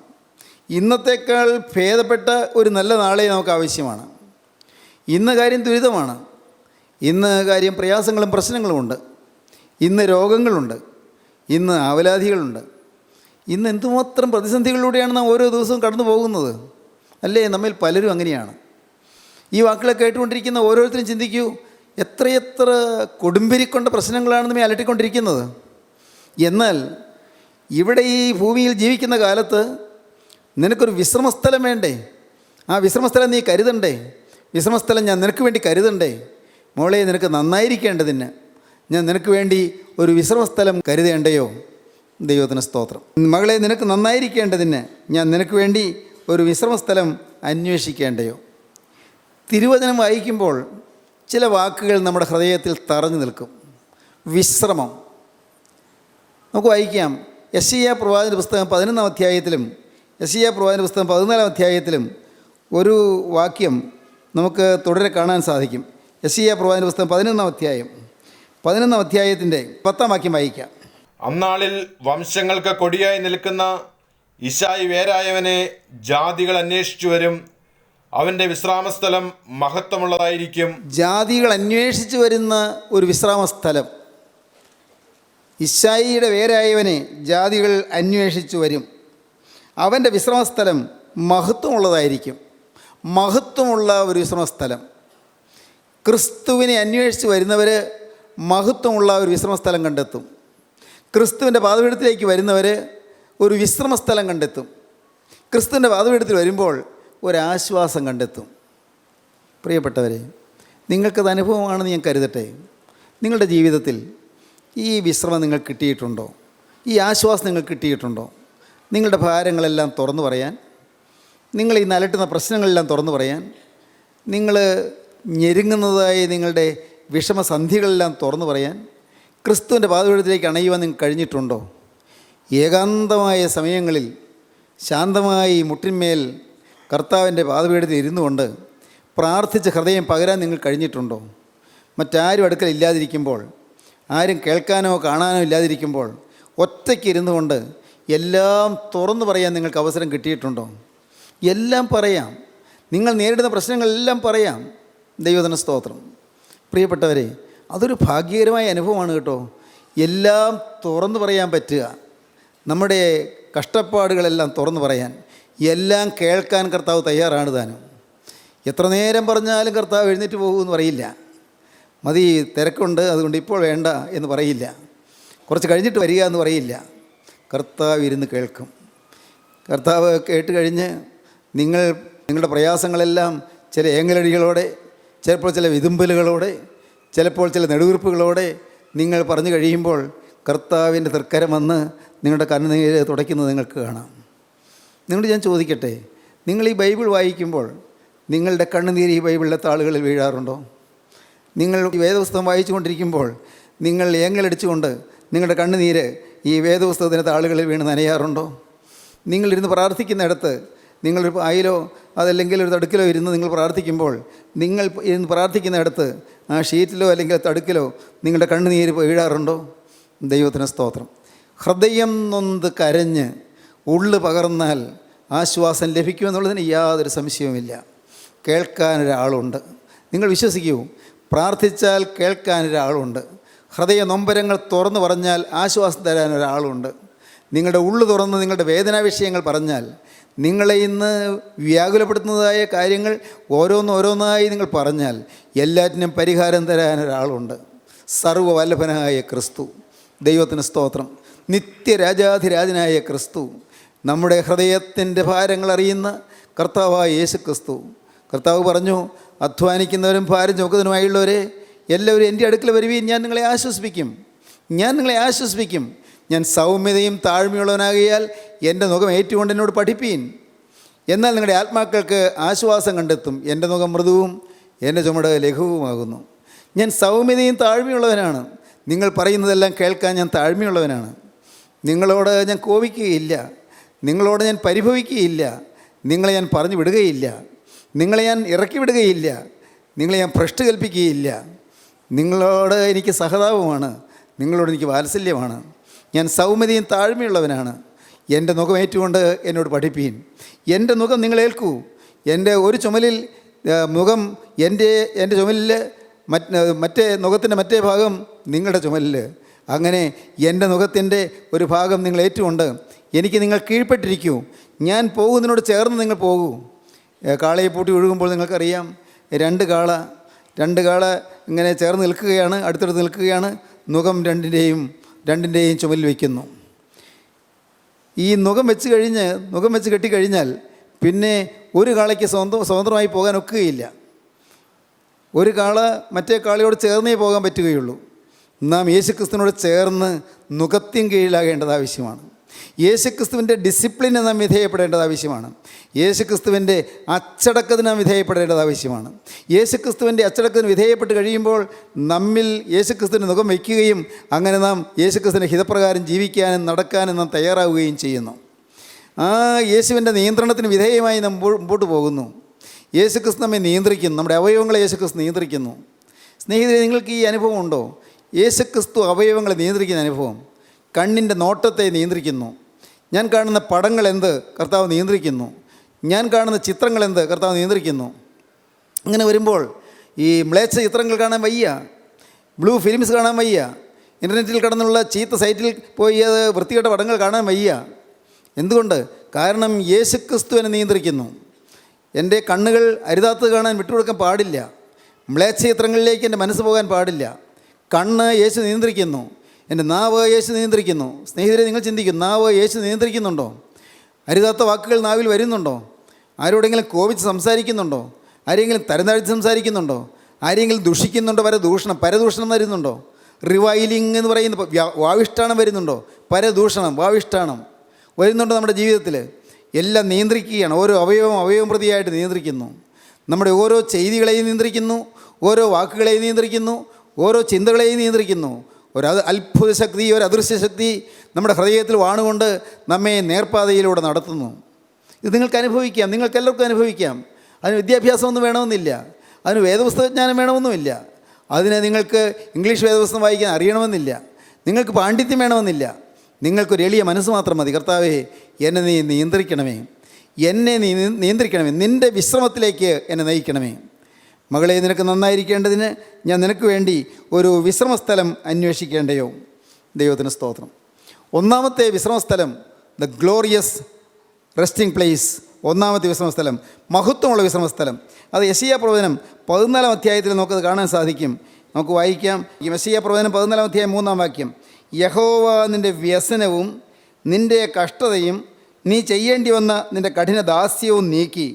ഇന്നത്തേക്കാൾ ഭേദപ്പെട്ട ഒരു നല്ല നാളെ നമുക്ക് ആവശ്യമാണ്. ഇന്ന് കാര്യം ദുരിതമാണ്. ഇന്ന് കാര്യം പ്രയാസങ്ങളും പ്രശ്നങ്ങളുമുണ്ട്. ഇന്ന് രോഗങ്ങളുണ്ട്. ഇന്ന് ആവലാധികളുണ്ട്. ഇന്ന് എന്തുമാത്രം പ്രതിസന്ധികളിലൂടെയാണ് നാം ഓരോ ദിവസവും കടന്നു പോകുന്നത്. അല്ലേ? നമ്മിൽ പലരും അങ്ങനെയാണ്. ഈ വാക്കുകളെ കേട്ടുകൊണ്ടിരിക്കുന്ന ഓരോരുത്തരും ചിന്തിക്കൂ, എത്രയെത്ര കൊടുമ്പിരിക്കൊണ്ട പ്രശ്നങ്ങളാണ് നമ്മെ അലട്ടിക്കൊണ്ടിരിക്കുന്നത്. എന്നാൽ ഇവിടെ ഈ ഭൂമിയിൽ ജീവിക്കുന്ന കാലത്ത് നിനക്കൊരു വിശ്രമസ്ഥലം വേണ്ടേ? ആ വിശ്രമസ്ഥലം നീ കരുതണ്ടേ? വിശ്രമസ്ഥലം ഞാൻ നിനക്ക് വേണ്ടി കരുതണ്ടേ? മോളെ, നിനക്ക് നന്നായിരിക്കേണ്ടതിന് ഞാൻ നിനക്ക് വേണ്ടി ഒരു വിശ്രമസ്ഥലം കരുതേണ്ടയോ? ദൈവത്തിന് സ്തോത്രം. മകളെ, നിനക്ക് നന്നായിരിക്കേണ്ടതിന് ഞാൻ നിനക്ക് വേണ്ടി ഒരു വിശ്രമസ്ഥലം അന്വേഷിക്കേണ്ടയോ? തിരുവചനം വായിക്കുമ്പോൾ ചില വാക്കുകൾ നമ്മുടെ ഹൃദയത്തിൽ തറഞ്ഞു നിൽക്കും. വിശ്രമം. നമുക്ക് വായിക്കാം. യെശയ്യാ പ്രവാചകന്റെ പുസ്തകം 11-ാം അധ്യായത്തിലും യെശയ്യാ പ്രവാചകന്റെ പുസ്തകം 14-ാം അധ്യായത്തിലും ഒരു വാക്യം നമുക്ക് തുടരെ കാണാൻ സാധിക്കും. യെശയ്യാ പ്രവാചകന്റെ പുസ്തകം 11-ാം അധ്യായത്തിൻ്റെ 10-ാം വാക്യം വായിക്കാം. അന്നാളിൽ വംശങ്ങൾക്ക് കൊടിയായി നിൽക്കുന്ന ഇശായി വേരായവനെ ജാതികൾ അന്വേഷിച്ചു വരും. അവൻ്റെ വിശ്രാമസ്ഥലം മഹത്വമുള്ളതായിരിക്കും. ജാതികൾ അന്വേഷിച്ചു വരുന്ന ഒരു വിശ്രാമസ്ഥലം. ഇശായിയുടെ വേരായവനെ ജാതികൾ അന്വേഷിച്ചു വരും. അവൻ്റെ വിശ്രമസ്ഥലം മഹത്വമുള്ളതായിരിക്കും. മഹത്വമുള്ള ഒരു വിശ്രമസ്ഥലം. ക്രിസ്തുവിനെ അന്വേഷിച്ച് വരുന്നവർ മഹത്വമുള്ള ഒരു വിശ്രമസ്ഥലം കണ്ടെത്തും. ക്രിസ്തുവിൻ്റെ പാദപീഠത്തിലേക്ക് വരുന്നവർ ഒരു വിശ്രമസ്ഥലം കണ്ടെത്തും. ക്രിസ്തുവിൻ്റെ പാദപീഠത്തിൽ വരുമ്പോൾ ഒരാശ്വാസം കണ്ടെത്തും. പ്രിയപ്പെട്ടവരെ, നിങ്ങൾക്കത് അനുഭവമാണെന്ന് ഞാൻ കരുതട്ടെ. നിങ്ങളുടെ ജീവിതത്തിൽ ഈ വിശ്രമം നിങ്ങൾക്ക് കിട്ടിയിട്ടുണ്ടോ? ഈ ആശ്വാസം നിങ്ങൾക്ക് കിട്ടിയിട്ടുണ്ടോ? നിങ്ങളുടെ ഭാരങ്ങളെല്ലാം തുറന്നു പറയാൻ, നിങ്ങൾ ഈ അലട്ടുന്ന പ്രശ്നങ്ങളെല്ലാം തുറന്നു പറയാൻ, നിങ്ങൾ ഞെരുങ്ങുന്നതായി നിങ്ങളുടെ വിഷമസന്ധികളെല്ലാം തുറന്നു പറയാൻ ക്രിസ്തുവിൻ്റെ പാദപീഠത്തിലേക്ക് അണയുവാൻ നിങ്ങൾക്ക് കഴിഞ്ഞിട്ടുണ്ടോ? ഏകാന്തമായ സമയങ്ങളിൽ ശാന്തമായി മുട്ടിന്മേൽ കർത്താവിൻ്റെ പാദപീഠത്തിൽ ഇരുന്നു കൊണ്ട് പ്രാർത്ഥിച്ച് ഹൃദയം പകരാൻ നിങ്ങൾ കഴിഞ്ഞിട്ടുണ്ടോ? മറ്റാരും അടുക്കൽ ഇല്ലാതിരിക്കുമ്പോൾ, ആരും കേൾക്കാനോ കാണാനോ ഇല്ലാതിരിക്കുമ്പോൾ ഒറ്റയ്ക്ക് ഇരുന്നു കൊണ്ട് എല്ലാം തുറന്നു പറയാൻ നിങ്ങൾക്ക് അവസരം കിട്ടിയിട്ടുണ്ടോ? എല്ലാം പറയാം. നിങ്ങൾ നേരിടുന്ന പ്രശ്നങ്ങളെല്ലാം പറയാം. ദൈവത്തിന് സ്തോത്രം. പ്രിയപ്പെട്ടവരെ, അതൊരു ഭാഗ്യകരമായ അനുഭവമാണ് കേട്ടോ. എല്ലാം തുറന്നു പറയാൻ പറ്റുക, നമ്മുടെ കഷ്ടപ്പാടുകളെല്ലാം തുറന്നു പറയാൻ, എല്ലാം കേൾക്കാൻ കർത്താവ് തയ്യാറാണ് താനും. എത്ര നേരം പറഞ്ഞാലും കർത്താവ് എഴുന്നേറ്റ് പോകുമെന്ന് പറയില്ല. മതി, തിരക്കുണ്ട്, അതുകൊണ്ട് ഇപ്പോൾ വേണ്ട എന്ന് പറയില്ല. കുറച്ച് കഴിഞ്ഞിട്ട് വരിക എന്ന് പറയില്ല. കർത്താവ് ഇരുന്ന് കേൾക്കും. കർത്താവ് കേട്ട് കഴിഞ്ഞ് നിങ്ങളുടെ പ്രയാസങ്ങളെല്ലാം ചില ഏങ്ങലടികളോടെ, ചിലപ്പോൾ ചില വിതുമ്പലുകളോടെ, ചിലപ്പോൾ ചില നെടുവീർപ്പുകളോടെ നിങ്ങൾ പറഞ്ഞു കഴിയുമ്പോൾ കർത്താവിൻ്റെ തൃക്കരം വന്ന് നിങ്ങളുടെ കണ്ണുനീര് തുടയ്ക്കുന്നത് നിങ്ങൾക്ക് കാണാം. നിങ്ങളോട് ഞാൻ ചോദിക്കട്ടെ, നിങ്ങൾ ഈ ബൈബിൾ വായിക്കുമ്പോൾ നിങ്ങളുടെ കണ്ണുനീര് ഈ ബൈബിളിലെ താളുകളിൽ വീഴാറുണ്ടോ? നിങ്ങൾ ഈ വേദപുസ്തകം വായിച്ചു കൊണ്ടിരിക്കുമ്പോൾ നിങ്ങൾ ഏങ്ങലടിച്ചുകൊണ്ട് നിങ്ങളുടെ കണ്ണുനീര് ഈ വേദപുസ്തകത്തിൻ്റെ താളുകളിൽ വീണ് നനയാറുണ്ടോ? നിങ്ങളിരുന്ന് പ്രാർത്ഥിക്കുന്നിടത്ത്, നിങ്ങളൊരു പായിലോ അതല്ലെങ്കിൽ ഒരു തടുക്കിലോ ഇരുന്ന് നിങ്ങൾ പ്രാർത്ഥിക്കുമ്പോൾ, നിങ്ങൾ ഇരുന്ന് പ്രാർത്ഥിക്കുന്നിടത്ത് ആ ഷീറ്റിലോ അല്ലെങ്കിൽ തടുക്കിലോ നിങ്ങളുടെ കണ്ണുനീര് വീഴാറുണ്ടോ? ദൈവത്തിന് സ്തോത്രം. ഹൃദയം നൊന്ത് കരഞ്ഞ് ഉള്ളു പകർന്നാൽ ആശ്വാസം ലഭിക്കുമെന്നുള്ളതിന് യാതൊരു സംശയവുമില്ല. കേൾക്കാനൊരാളുണ്ട്. നിങ്ങൾ വിശ്വസിക്കൂ, പ്രാർത്ഥിച്ചാൽ കേൾക്കാനൊരാളുണ്ട്. ഹൃദയ നൊമ്പരങ്ങൾ തുറന്നു പറഞ്ഞാൽ ആശ്വാസം തരാനൊരാളുണ്ട്. നിങ്ങളുടെ ഉള്ളു തുറന്ന് നിങ്ങളുടെ വേദനാ വിഷയങ്ങൾ പറഞ്ഞാൽ, നിങ്ങളെ ഇന്ന് വ്യാകുലപ്പെടുത്തുന്നതായ കാര്യങ്ങൾ ഓരോന്നോരോന്നായി നിങ്ങൾ പറഞ്ഞാൽ എല്ലാറ്റിനും പരിഹാരം തരാനൊരാളുണ്ട്. സർവ്വവല്ലഭനായ ക്രിസ്തു. ദൈവത്തിന് സ്തോത്രം. നിത്യരാജാധിരാജനായ ക്രിസ്തു, നമ്മുടെ ഹൃദയത്തിൻ്റെ ഭാരങ്ങൾ അറിയുന്ന കർത്താവായ യേശു ക്രിസ്തു. കർത്താവ് പറഞ്ഞു, അധ്വാനിക്കുന്നവരും ഭാരം ചുമക്കുന്നവരുമായുള്ളവരെ എല്ലാവരും എൻ്റെ അടുക്കൽ വരുവീൻ, ഞാൻ നിങ്ങളെ ആശ്വസിപ്പിക്കും. ഞാൻ സൗമ്യതയും താഴ്മയുള്ളവനാകിയാൽ എൻ്റെ മുഖം ഏറ്റുകൊണ്ട് എന്നോട് പഠിപ്പീൻ. എന്നാൽ നിങ്ങളുടെ ആത്മാക്കൾക്ക് ആശ്വാസം കണ്ടെത്തും. എൻ്റെ മുഖം മൃദുവും എൻ്റെ ചുമട് ലഘുവുമാകുന്നു. ഞാൻ സൗമ്യതയും താഴ്മയുള്ളവനാണ്. നിങ്ങൾ പറയുന്നതെല്ലാം കേൾക്കാൻ ഞാൻ താഴ്മയുള്ളവനാണ്. നിങ്ങളോട് ഞാൻ കോപിക്കുകയില്ല, നിങ്ങളോട് ഞാൻ പരിഭവിക്കുകയില്ല, നിങ്ങളെ ഞാൻ പറഞ്ഞു വിടുകയില്ല, നിങ്ങളെ ഞാൻ ഇറക്കി വിടുകയില്ല, നിങ്ങളെ ഞാൻ ഭ്രഷ്ട് കൽപ്പിക്കുകയില്ല. നിങ്ങളോട് എനിക്ക് സഹതാപമാണ്, നിങ്ങളോട് എനിക്ക് വാത്സല്യമാണ്. ഞാൻ സൗമ്യതയും താഴ്മയുള്ളവനാണ്. എൻ്റെ നുഖമേറ്റുകൊണ്ട് എന്നോട് പഠിപ്പീൻ. എൻ്റെ നുഖം നിങ്ങൾ ഏൽക്കൂ. എൻ്റെ ഒരു ചുമലിൽ മുഖം എൻ്റെ ചുമലിൽ മറ്റേ നുഖത്തിൻ്റെ മറ്റേ ഭാഗം നിങ്ങളുടെ ചുമലിൽ. അങ്ങനെ എൻ്റെ നുഖത്തിൻ്റെ ഒരു ഭാഗം നിങ്ങൾ ഏറ്റുകൊണ്ട് എനിക്ക് നിങ്ങൾ കീഴ്പ്പെട്ടിരിക്കൂ. ഞാൻ പോകുന്നതിനോട് ചേർന്ന് നിങ്ങൾ പോകൂ. കാളയെ പൂട്ടി ഒഴുകുമ്പോൾ നിങ്ങൾക്കറിയാം, രണ്ട് കാള ഇങ്ങനെ ചേർന്ന് നിൽക്കുകയാണ്, അടുത്തടുത്ത് നിൽക്കുകയാണ്. നുഖം രണ്ടിൻ്റെയും ചുമലിൽ വയ്ക്കുന്നു. ഈ നുഖം വെച്ച് കെട്ടിക്കഴിഞ്ഞാൽ പിന്നെ ഒരു കാളയ്ക്ക് സ്വതന്ത്രമായി പോകാൻ ഒക്കുകയില്ല. ഒരു കാള മറ്റേ കാളയോട് ചേർന്നേ പോകാൻ പറ്റുകയുള്ളൂ. നാം യേശുക്രിസ്തുവിനോട് ചേർന്ന് നുഖത്തിൻ കീഴിലാകേണ്ടത് ആവശ്യമാണ്. യേശുക്രിസ്തുവിൻ്റെ ഡിസിപ്ലിന് നാം വിധേയപ്പെടേണ്ടത് ആവശ്യമാണ്. യേശുക്രിസ്തുവിൻ്റെ അച്ചടക്കത്തിന് നാം വിധേയപ്പെടേണ്ടത് ആവശ്യമാണ്. യേശുക്രിസ്തുവിൻ്റെ അച്ചടക്കത്തിന് വിധേയപ്പെട്ട് കഴിയുമ്പോൾ നമ്മിൽ യേശുക്രിസ്തുവിൻ്റെ മുഖം വയ്ക്കുകയും അങ്ങനെ നാം യേശുക്രിസ്തുവിൻ്റെ ഹിതപ്രകാരം ജീവിക്കാനും നടക്കാനും നാം തയ്യാറാവുകയും ചെയ്യുന്നു. ആ യേശുവിൻ്റെ നിയന്ത്രണത്തിന് വിധേയമായി നാം മുമ്പോട്ട് പോകുന്നു. യേശുക്രിസ്തു നമ്മെ നിയന്ത്രിക്കുന്നു, നമ്മുടെ അവയവങ്ങളെ യേശുക്രിസ്തു നിയന്ത്രിക്കുന്നു. സ്നേഹിതരെ, നിങ്ങൾക്ക് ഈ അനുഭവം ഉണ്ടോ? യേശുക്രിസ്തു അവയവങ്ങളെ നിയന്ത്രിക്കുന്ന അനുഭവം. കണ്ണിൻ്റെ നോട്ടത്തെ നിയന്ത്രിക്കുന്നു. ഞാൻ കാണുന്ന പടങ്ങൾ എന്ത് കർത്താവ് നിയന്ത്രിക്കുന്നു. ഞാൻ കാണുന്ന ചിത്രങ്ങൾ എന്ത് കർത്താവ് നിയന്ത്രിക്കുന്നു. അങ്ങനെ വരുമ്പോൾ ഈ മ്ലേച്ഛ ചിത്രങ്ങൾ കാണാൻ വയ്യ, ബ്ലൂ ഫിലിംസ് കാണാൻ വയ്യ, ഇൻ്റർനെറ്റിൽ കടന്നുള്ള ചീത്ത സൈറ്റിൽ പോയി അത് വൃത്തികെട്ട പടങ്ങൾ കാണാൻ വയ്യ. എന്തുകൊണ്ട്? കാരണം യേശുക്രിസ്തു എന്നെ നിയന്ത്രിക്കുന്നു. എൻ്റെ കണ്ണുകൾ അരുതാത്തത് കാണാൻ വിട്ടുകൊടുക്കാൻ പാടില്ല. മ്ലേച്ഛ ചിത്രങ്ങളിലേക്ക് എൻ്റെ മനസ്സ് പോകാൻ പാടില്ല. കണ്ണ് യേശു നിയന്ത്രിക്കുന്നു. എൻ്റെ നാവ് യേശു നിയന്ത്രിക്കുന്നു. സ്നേഹിതരെ, നിങ്ങൾ ചിന്തിക്കും, നാവ് യേശു നിയന്ത്രിക്കുന്നുണ്ടോ? അരുതാത്ത വാക്കുകൾ നാവിൽ വരുന്നുണ്ടോ? ആരോടെങ്കിലും കോപിച്ച് സംസാരിക്കുന്നുണ്ടോ? ആരെങ്കിലും തരംതാഴ്ത്തി സംസാരിക്കുന്നുണ്ടോ? ആരെങ്കിലും ദുഷിക്കുന്നുണ്ടോ? പരദൂഷണം വരുന്നുണ്ടോ? റിവൈലിംഗ് എന്ന് പറയുന്ന വാവിഷ്ഠാണം വരുന്നുണ്ടോ? പരദൂഷണം, വാവിഷ്ഠാണം വരുന്നുണ്ടോ നമ്മുടെ ജീവിതത്തിൽ? എല്ലാം നിയന്ത്രിക്കുകയാണ്. ഓരോ അവയവം പ്രതിയായിട്ട് നിയന്ത്രിക്കുന്നു. നമ്മുടെ ഓരോ ചെയ്തികളെയും നിയന്ത്രിക്കുന്നു, ഓരോ വാക്കുകളെയും നിയന്ത്രിക്കുന്നു, ഓരോ ചിന്തകളെയും നിയന്ത്രിക്കുന്നു. ഒരു അത്ഭുത ശക്തി, ഒരു അദൃശ്യ ശക്തി നമ്മുടെ ഹൃദയത്തിൽ വാണുകൊണ്ട് നമ്മെ നേർപ്പാതയിലൂടെ നടത്തുന്നു. ഇത് നിങ്ങൾക്ക് അനുഭവിക്കാം, നിങ്ങൾക്കെല്ലാവർക്കും അനുഭവിക്കാം. അതിന് വിദ്യാഭ്യാസമൊന്നും വേണമെന്നില്ല, അതിന് വേദപുസ്തകജ്ഞാനം വേണമെന്നുമില്ല, അതിന് നിങ്ങൾക്ക് ഇംഗ്ലീഷ് വേദപുസ്തകം വായിക്കാൻ അറിയണമെന്നില്ല, നിങ്ങൾക്ക് പാണ്ഡിത്യം വേണമെന്നില്ല. നിങ്ങൾക്കൊരു എളിയ മനസ്സ് മാത്രം മതി. കർത്താവേ, എന്നെ നീ നിയന്ത്രിക്കണമേ, നിൻ്റെ വിശ്രമത്തിലേക്ക് എന്നെ നയിക്കണമേ. മകളെ, നിനക്ക് നന്നായിരിക്കേണ്ടതിന് ഞാൻ നിനക്ക് വേണ്ടി ഒരു വിശ്രമസ്ഥലം അന്വേഷിക്കേണ്ടയോ? ദൈവത്തിന് സ്തോത്രം. ഒന്നാമത്തെ വിശ്രമസ്ഥലം, ദ ഗ്ലോറിയസ് റെസ്റ്റിംഗ് പ്ലേസ്. ഒന്നാമത്തെ വിശ്രമസ്ഥലം, മഹത്വമുള്ള വിശ്രമസ്ഥലം. അത് യെശയ്യാ പ്രവചനം 14-ാം അധ്യായത്തിൽ നമുക്കത് കാണാൻ സാധിക്കും. നമുക്ക് വായിക്കാം. യെശയ്യാ പ്രവചനം 14-ാം അധ്യായം 3-ാം വാക്യം. യഹോവ നിൻ്റെ വ്യസനവും നിൻ്റെ കഷ്ടതയും നീ ചെയ്യേണ്ടി വന്ന നിൻ്റെ കഠിന ദാസ്യവും നീക്കി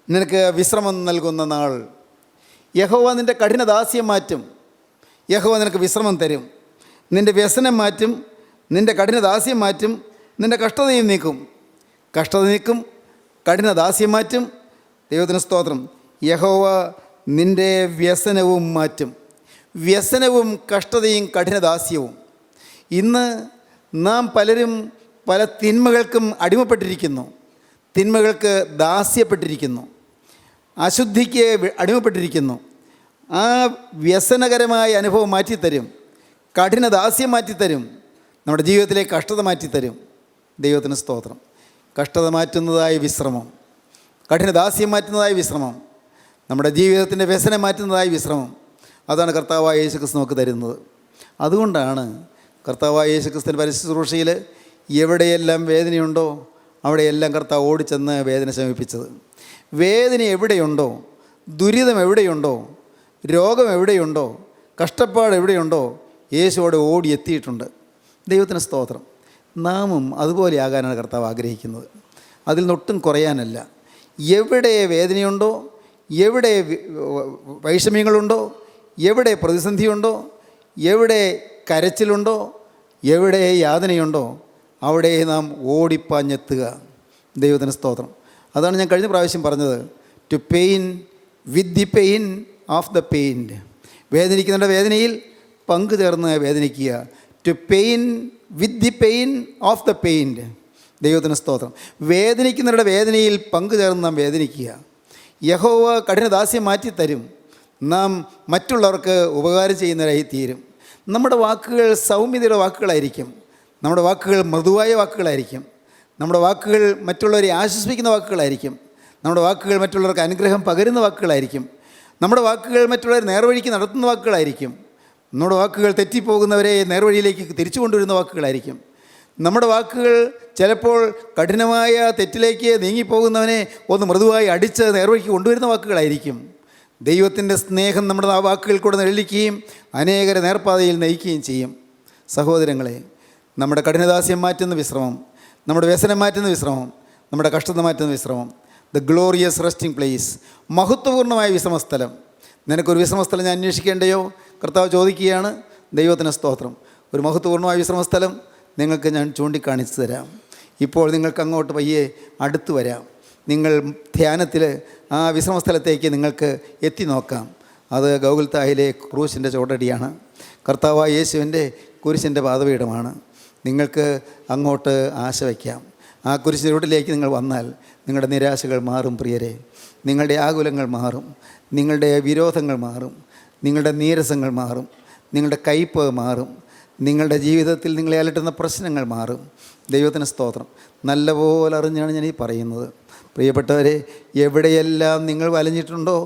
നിനക്ക് വിശ്രമം നൽകുന്ന നാൾ. യഹോവ നിൻ്റെ കഠിന ദാസ്യം മാറ്റും. യഹോവ നിനക്ക് വിശ്രമം തരും. നിൻ്റെ വ്യസനം മാറ്റും, നിൻ്റെ കഠിന ദാസ്യം മാറ്റും, നിൻ്റെ കഷ്ടതയും നീക്കും. കഷ്ടത നീക്കും, കഠിന ദാസ്യം മാറ്റും. ദൈവത്തിന് സ്തോത്രം. യഹോവ നിൻ്റെ വ്യസനവും മാറ്റും. വ്യസനവും കഷ്ടതയും കഠിന ദാസ്യവും. ഇന്ന് നാം പലരും പല തിന്മകൾക്കും അടിമപ്പെട്ടിരിക്കുന്നു, തിന്മകൾക്ക് ദാസ്യപ്പെട്ടിരിക്കുന്നു, അശുദ്ധിക്ക് അടിമപ്പെട്ടിരിക്കുന്നു. ആ വ്യസനകരമായ അനുഭവം മാറ്റിത്തരും, കഠിന ദാസ്യം മാറ്റിത്തരും, നമ്മുടെ ജീവിതത്തിലെ കഷ്ടത മാറ്റിത്തരും. ദൈവത്തിന് സ്തോത്രം. കഷ്ടത മാറ്റുന്നതായ വിശ്രമം, കഠിന ദാസ്യം മാറ്റുന്നതായ വിശ്രമം, നമ്മുടെ ജീവിതത്തിൻ്റെ വ്യസനം മാറ്റുന്നതായ വിശ്രമം, അതാണ് കർത്താവായ യേശുക്രിസ്തു നമുക്ക് തരുന്നത്. അതുകൊണ്ടാണ് കർത്താവായ യേശുക്രിസ്തുവിൻ്റെ പരിശുശ്രൂഷയിൽ എവിടെയെല്ലാം വേദനയുണ്ടോ അവിടെയെല്ലാം കർത്താവ് ഓടിച്ചെന്ന് വേദന ശമിപ്പിച്ചത്. വേദന എവിടെയുണ്ടോ, ദുരിതം എവിടെയുണ്ടോ, രോഗം എവിടെയുണ്ടോ, കഷ്ടപ്പാട് എവിടെയുണ്ടോ, യേശുവോടെ ഓടിയെത്തിയിട്ടുണ്ട്. ദൈവത്തിന് സ്തോത്രം. നാമും അതുപോലെ ആകാനാണ് കർത്താവ് ആഗ്രഹിക്കുന്നത്. അതിൽ നിന്നൊട്ടും കുറയാനല്ല. എവിടെ വേദനയുണ്ടോ, എവിടെ വൈഷമ്യങ്ങളുണ്ടോ, എവിടെ പ്രതിസന്ധിയുണ്ടോ, എവിടെ കരച്ചിലുണ്ടോ, എവിടെ യാതനയുണ്ടോ, അവിടെ നാം ഓടിപ്പാഞ്ഞെത്തുക. ദൈവത്തിന് സ്തോത്രം. അതാണ് ഞാൻ കഴിഞ്ഞ പ്രാവശ്യം പറഞ്ഞത്, to pain with the pain of the pained. വേദനിക്കുന്നവരുടെ വേദനയിൽ പങ്കുചേർന്ന് വേദനിക്കുക. To pain with the pain of the pained. ദൈവത്തിന് സ്തോത്രം. വേദനിക്കുന്നവരുടെ വേദനയിൽ പങ്കുചേർന്ന് നാം വേദനിക്കുക. യഹോവ കഠിനദാസ്യം മാറ്റിത്തരും. നാം മറ്റുള്ളവർക്ക് ഉപകാരം ചെയ്യുന്നവരായി തീരും. നമ്മുടെ വാക്കുകൾ സൗമ്യതയുടെ വാക്കുകളായിരിക്കും, നമ്മുടെ വാക്കുകൾ മൃദുവായ വാക്കുകളായിരിക്കും, നമ്മുടെ വാക്കുകൾ മറ്റുള്ളവരെ ആശ്വസിപ്പിക്കുന്ന വാക്കുകളായിരിക്കും. നമ്മുടെ വാക്കുകൾ മറ്റുള്ളവർക്ക് അനുഗ്രഹം പകരുന്ന വാക്കുകളായിരിക്കും. നമ്മുടെ വാക്കുകൾ മറ്റുള്ളവരെ നേർവഴിക്ക് നടത്തുന്ന വാക്കുകളായിരിക്കും. നമ്മുടെ വാക്കുകൾ തെറ്റിപ്പോകുന്നവരെ നേർവഴിയിലേക്ക് തിരിച്ചു കൊണ്ടുവരുന്ന വാക്കുകളായിരിക്കും. നമ്മുടെ വാക്കുകൾ ചിലപ്പോൾ കഠിനമായ തെറ്റിലേക്ക് നീങ്ങിപ്പോകുന്നവനെ ഒന്ന് മൃദുവായി അടിച്ച് നേർവഴിക്ക് കൊണ്ടുവരുന്ന വാക്കുകളായിരിക്കും. ദൈവത്തിൻ്റെ സ്നേഹം നമ്മുടെ ആ വാക്കുകൾ കൂടെ നിഴലിക്കുകയും അനേകരെ നേർപ്പാതയിൽ നയിക്കുകയും ചെയ്യും. സഹോദരങ്ങളെ, നമ്മുടെ കഠിനദാസ്യം മാറ്റുന്ന വിശ്രമം, നമ്മുടെ വ്യസനം മാറ്റുന്ന വിശ്രമം, നമ്മുടെ കഷ്ടത മാറ്റുന്ന വിശ്രമം, ദ ഗ്ലോറിയസ് റെസ്റ്റിംഗ് പ്ലേസ്, മഹത്വപൂർണ്ണമായ വിശ്രമസ്ഥലം. നിനക്കൊരു വിശ്രമസ്ഥലം ഞാൻ അന്വേഷിക്കേണ്ടയോ? കർത്താവ് ചോദിക്കുകയാണ്. ദൈവത്തിന് സ്തോത്രം. ഒരു മഹത്വപൂർണ്ണമായ വിശ്രമസ്ഥലം നിങ്ങൾക്ക് ഞാൻ ചൂണ്ടിക്കാണിച്ചു തരാം. ഇപ്പോൾ നിങ്ങൾക്ക് അങ്ങോട്ട് പയ്യെ അടുത്ത് വരാം. നിങ്ങൾ ധ്യാനത്തിൽ ആ വിശ്രമസ്ഥലത്തേക്ക് നിങ്ങൾക്ക് എത്തി നോക്കാം. അത് ഗൗഗുൽത്തായിലെ ക്രൂശിൻ്റെ ചോട്ടടിയാണ്. കർത്താവായ യേശുവിൻ്റെ കുരിശിൻ്റെ പാദപീഠമാണ്. നിങ്ങൾക്ക് അങ്ങോട്ട് ആശ വയ്ക്കാം. ആ കുരിശിൻ്റെ ചുവട്ടിലേക്ക് നിങ്ങൾ വന്നാൽ നിങ്ങളുടെ നിരാശകൾ മാറും പ്രിയരെ. നിങ്ങളുടെ ആകുലങ്ങൾ മാറും, നിങ്ങളുടെ വിരോധങ്ങൾ മാറും, നിങ്ങളുടെ നീരസങ്ങൾ മാറും, നിങ്ങളുടെ കയ്പ് മാറും, നിങ്ങളുടെ ജീവിതത്തിൽ നിങ്ങളെ അലട്ടുന്ന പ്രശ്നങ്ങൾ മാറും. ദൈവത്തിന് സ്തോത്രം. നല്ലപോലെ അറിഞ്ഞാണ് ഞാൻ ഈ പറയുന്നത്. പ്രിയപ്പെട്ടവരെ, എവിടെയെല്ലാം നിങ്ങൾ വലഞ്ഞിട്ടുണ്ടോ,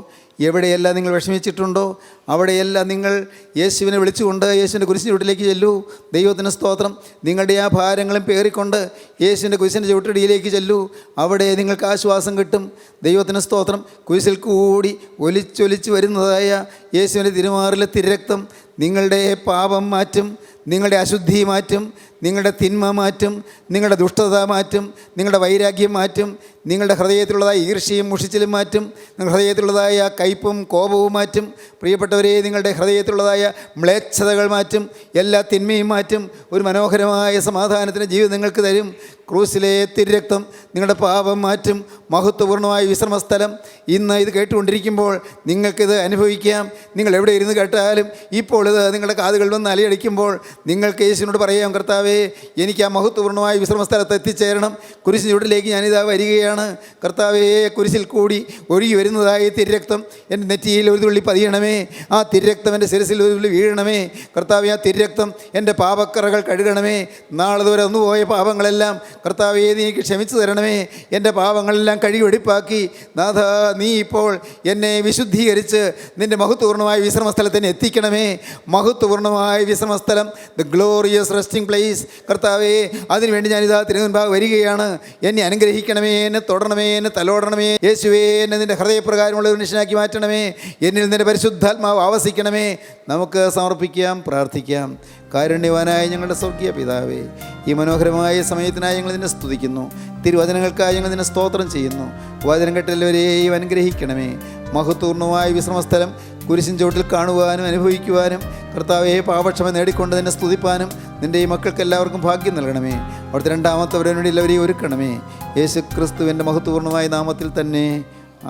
എവിടെയെല്ലാം നിങ്ങൾ വിഷമിച്ചിട്ടുണ്ടോ, അവിടെയെല്ലാം നിങ്ങൾ യേശുവിനെ വിളിച്ചുകൊണ്ട് യേശുവിൻ്റെ കുരിശിൻ്റെ ചുവട്ടിലേക്ക് ചെല്ലൂ. ദൈവത്തിന് സ്തോത്രം. നിങ്ങളുടെ ആ ഭാരങ്ങളും പേറിക്കൊണ്ട് യേശുവിൻ്റെ കുരിശിൻ്റെ ചുവട്ടടിയിലേക്ക് ചെല്ലൂ. അവിടെ നിങ്ങൾക്ക് ആശ്വാസം കിട്ടും. ദൈവത്തിന് സ്തോത്രം. കുരിശിൽ കൂടി ഒലിച്ചൊലിച്ച് വരുന്നതായ യേശുവിൻ്റെ തിരുമാറിലെ തിരരക്തം നിങ്ങളുടെ പാപം മാറ്റും, നിങ്ങളുടെ അശുദ്ധി മാറ്റും, നിങ്ങളുടെ തിന്മ മാറ്റും, നിങ്ങളുടെ ദുഷ്ടത മാറ്റും, നിങ്ങളുടെ വൈരാഗ്യം മാറ്റും, നിങ്ങളുടെ ഹൃദയത്തിലുള്ളതായ ഈർഷ്യയും മുഷിച്ചിലും മാറ്റും, നിങ്ങളുടെ ഹൃദയത്തിലുള്ളതായ കയ്പും കോപവും മാറ്റും. പ്രിയപ്പെട്ടവരെ, നിങ്ങളുടെ ഹൃദയത്തിലുള്ളതായ മ്ലേച്ഛതകൾ മാറ്റും, എല്ലാ തിന്മയും മാറ്റും. ഒരു മനോഹരമായ സമാധാനത്തിന് ജീവിതം നിങ്ങൾക്ക് തരും. ക്രൂസിലെ തിരുരക്തം നിങ്ങളുടെ പാപം മാറ്റും. മഹത്വപൂർണ്ണമായ വിശ്രമസ്ഥലം. ഇന്ന് ഇത് കേട്ടുകൊണ്ടിരിക്കുമ്പോൾ നിങ്ങൾക്കിത് അനുഭവിക്കാം. നിങ്ങൾ എവിടെ ഇരുന്ന് കേട്ടാലും ഇപ്പോൾ ഇത് നിങ്ങളുടെ കാതുകളിൽ വന്ന് അലയടിക്കുമ്പോൾ നിങ്ങൾക്ക് യേശുവിനോട് പറയാം, കർത്താവേ, എനിക്ക് ആ മഹത്വപൂർണ്ണമായ വിശ്രമസ്ഥലത്ത് എത്തിച്ചേരണം. കുരിശിൻ്റെ ചുവട്ടിലേക്ക് ഞാനിതാ വരികയാണ്. കർത്താവേ, കുരിശിൽ കൂടി ഒഴുകി വരുന്നതായ തിരുരക്തം എൻ്റെ നെറ്റിയിൽ ഒരു തുള്ളി പതിയണമേ. ആ തിരുരക്തം എൻ്റെ ശിരസിൽ ഒരു തുള്ളി വീഴണമേ. കർത്താവേ, ആ തിരുരക്തം എൻ്റെ പാപക്കറകൾ കഴുകണമേ. നാളെ ദൂരെ ഒന്നുപോയ പാപങ്ങളെല്ലാം കർത്താവേ, നീ എനിക്ക് ക്ഷമിച്ചു തരണമേ. എൻ്റെ പാപങ്ങളെല്ലാം കഴുകി വെടിപ്പാക്കി നാഥ, നീ ഇപ്പോൾ എന്നെ വിശുദ്ധീകരിച്ച് നിൻ്റെ മഹത്വപൂർണ്ണമായ വിശ്രമസ്ഥലത്തിന് എത്തിക്കണമേ. മഹത്വപൂർണ്ണമായ വിശ്രമസ്ഥലം, ദ ഗ്ലോറിയസ് റെസ്റ്റിംഗ് പ്ലേസ്. കർത്താവേ, അതിനുവേണ്ടി ഞാനിതാ തിരുമുൻപാകെ വരികയാണ്. എന്നെ അനുഗ്രഹിക്കണമേ, എന്നെ തൊടണമേ, എന്നെ തലോടണമേ. യേശുവേ, എന്നെ നിൻ്റെ ഹൃദയപ്രകാരമുള്ള ഒരു മനുഷ്യനാക്കി മാറ്റണമേ. എന്നിൽ നിൻ്റെ പരിശുദ്ധാത്മാവ് ആവസിക്കണമേ. നമുക്ക് സമർപ്പിക്കാം, പ്രാർത്ഥിക്കാം. കാരുണ്യവാനായ ഞങ്ങളുടെ സ്വർഗീയ പിതാവേ, ഈ മനോഹരമായ സമയത്തിനായി ഞങ്ങൾ നിന്നെ സ്തുതിക്കുന്നു. തിരുവചനങ്ങൾക്കായി ഞങ്ങൾ നിന്നെ സ്തോത്രം ചെയ്യുന്നു. വചനം കേട്ടെല്ലാവരെയും അനുഗ്രഹിക്കണമേ. മഹത്വപൂർണ്ണമായ വിശ്രമസ്ഥലം കുരിശിൻ ചുവട്ടിൽ കാണുവാനും അനുഭവിക്കുവാനും കർത്താവേ, പാപക്ഷമ നേടിക്കൊണ്ട് നിന്നെ സ്തുതിപ്പാനും നിൻ്റെ ഈ മക്കൾക്ക് എല്ലാവർക്കും ഭാഗ്യം നൽകണമേ. അവിടുത്തെ രണ്ടാമത്തെ വരവിന് വേണ്ടി എല്ലാവരെയും ഒരുക്കണമേ. യേശു ക്രിസ്തുവിൻ്റെ മഹത്വപൂർണ്ണമായ നാമത്തിൽ തന്നെ.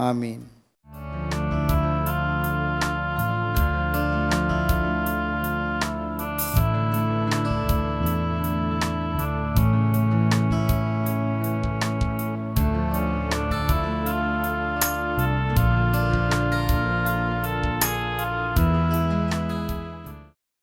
ആമീൻ.